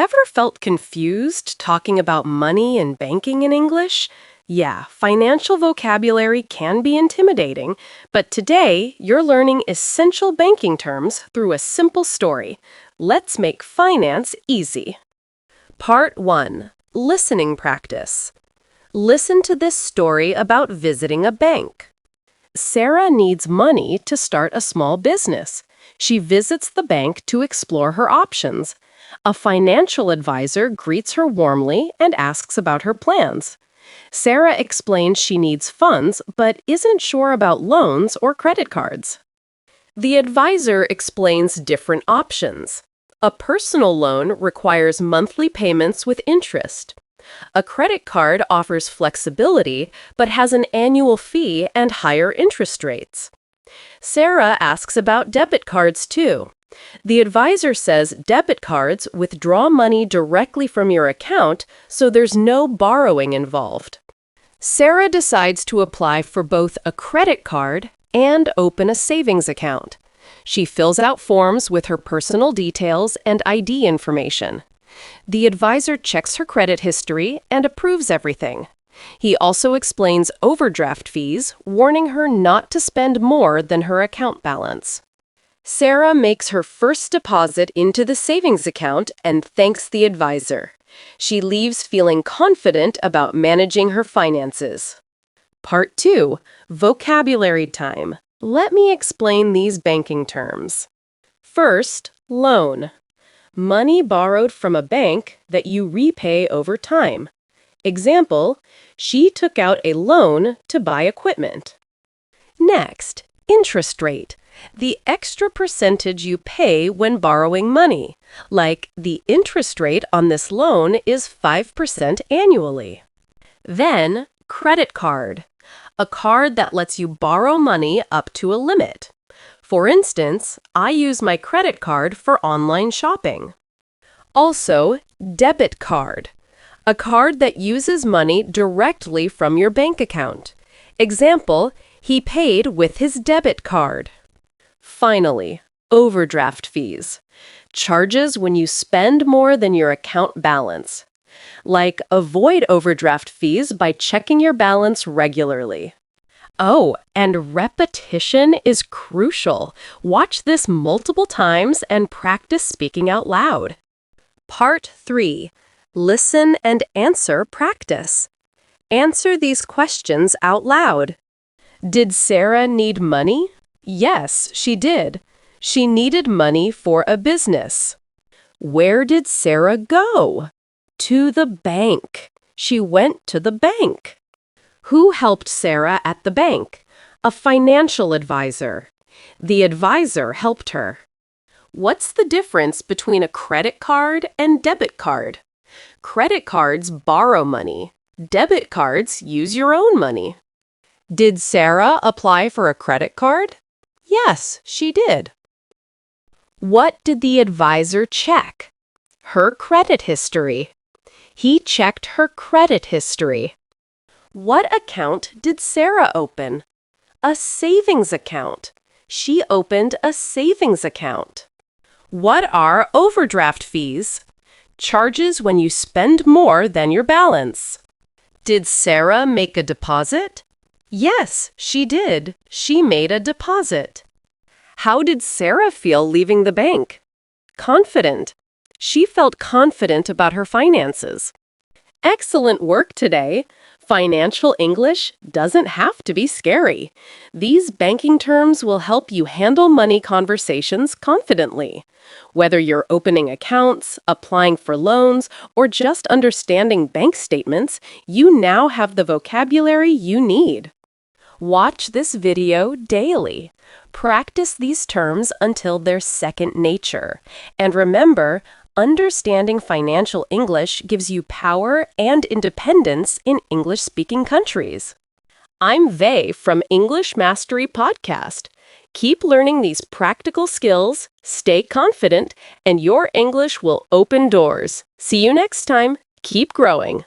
Ever felt confused talking about money and banking in English? Yeah, financial vocabulary can be intimidating, but today you're learning essential banking terms through a simple story. Let's make finance easy. Part 1. Listening Practice. Listen to this story about visiting a bank. Sarah needs money to start a small business. She visits the bank to explore her options. A financial advisor greets her warmly and asks about her plans. Sarah explains she needs funds but isn't sure about loans or credit cards. The advisor explains different options. A personal loan requires monthly payments with interest. A credit card offers flexibility but has an annual fee and higher interest rates. Sarah asks about debit cards too. The advisor says debit cards withdraw money directly from your account, so there's no borrowing involved. Sarah decides to apply for both a credit card and open a savings account. She fills out forms with her personal details and ID information. The advisor checks her credit history and approves everything. He also explains overdraft fees, warning her not to spend more than her account balance. Sarah makes her first deposit into the savings account and thanks the advisor. She leaves feeling confident about managing her finances. Part 2. Vocabulary Time. Let me explain these banking terms. First, loan. Money borrowed from a bank that you repay over time. Example, she took out a loan to buy equipment. Next, interest rate. The extra percentage you pay when borrowing money. Like, the interest rate on this loan is 5% annually. Then, credit card. A card that lets you borrow money up to a limit. For instance, I use my credit card for online shopping. Also, debit card. A card that uses money directly from your bank account. Example, he paid with his debit card. Finally, overdraft fees. Charges when you spend more than your account balance. Like, avoid overdraft fees by checking your balance regularly. Oh, and repetition is crucial. Watch this multiple times and practice speaking out loud. Part 3. Listen and answer practice. Answer these questions out loud. Did Sarah need money? Yes, she did. She needed money for a business. Where did Sarah go? To the bank. She went to the bank. Who helped Sarah at the bank? A financial advisor. The advisor helped her. What's the difference between a credit card and debit card? Credit cards borrow money. Debit cards use your own money. Did Sarah apply for a credit card? Yes, she did. What did the advisor check? Her credit history. He checked her credit history. What account did Sarah open? A savings account. She opened a savings account. What are overdraft fees? Charges when you spend more than your balance. Did Sarah make a deposit? Yes, she did. She made a deposit. How did Sarah feel leaving the bank? Confident. She felt confident about her finances. Excellent work today. Financial English doesn't have to be scary. These banking terms will help you handle money conversations confidently. Whether you're opening accounts, applying for loans, or just understanding bank statements, you now have the vocabulary you need. Watch this video daily. Practice these terms until they're second nature. And remember, understanding financial English gives you power and independence in English-speaking countries. I'm Vey from English Mastery Podcast. Keep learning these practical skills, stay confident, and your English will open doors. See you next time. Keep growing.